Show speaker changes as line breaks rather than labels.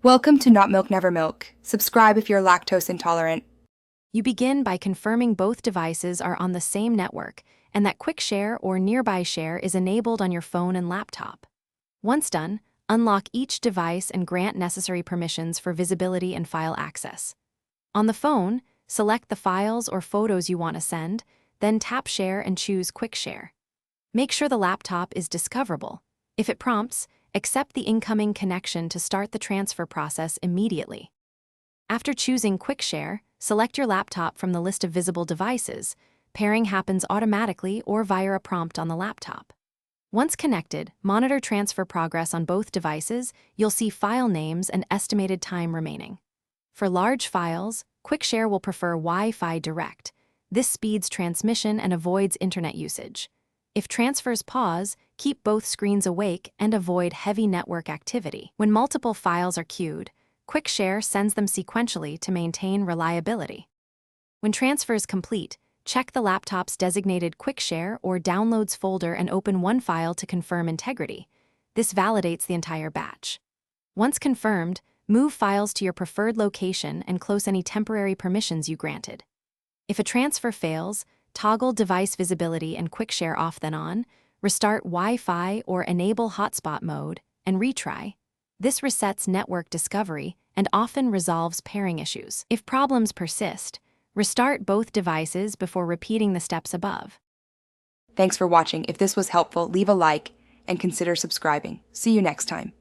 Welcome to Not Milk Never Milk. Subscribe if you're lactose intolerant.
You begin by confirming both devices are on the same network and that Quick Share or Nearby Share is enabled on your phone and laptop. Once done, unlock each device and grant necessary permissions for visibility and file access. On the phone, select the files or photos you want to send, then tap Share and choose Quick Share. Make sure the laptop is discoverable. If it prompts, accept the incoming connection to start the transfer process immediately. After choosing Quick Share, select your laptop from the list of visible devices. Pairing happens automatically or via a prompt on the laptop. Once connected, monitor transfer progress on both devices. You'll see file names and estimated time remaining. For large files, Quick Share will prefer Wi-Fi Direct. This speeds transmission and avoids internet usage. If transfers pause, keep both screens awake and avoid heavy network activity. When multiple files are queued, Quick Share sends them sequentially to maintain reliability. When transfers complete, check the laptop's designated Quick Share or Downloads folder and open one file to confirm integrity. This validates the entire batch. Once confirmed, move files to your preferred location and close any temporary permissions you granted. If a transfer fails, toggle device visibility and Quick Share off then on, restart Wi-Fi or enable hotspot mode, and retry. This resets network discovery and often resolves pairing issues. If problems persist, restart both devices before repeating the steps above.
Thanks for watching. If this was helpful, leave a like and consider subscribing. See you next time.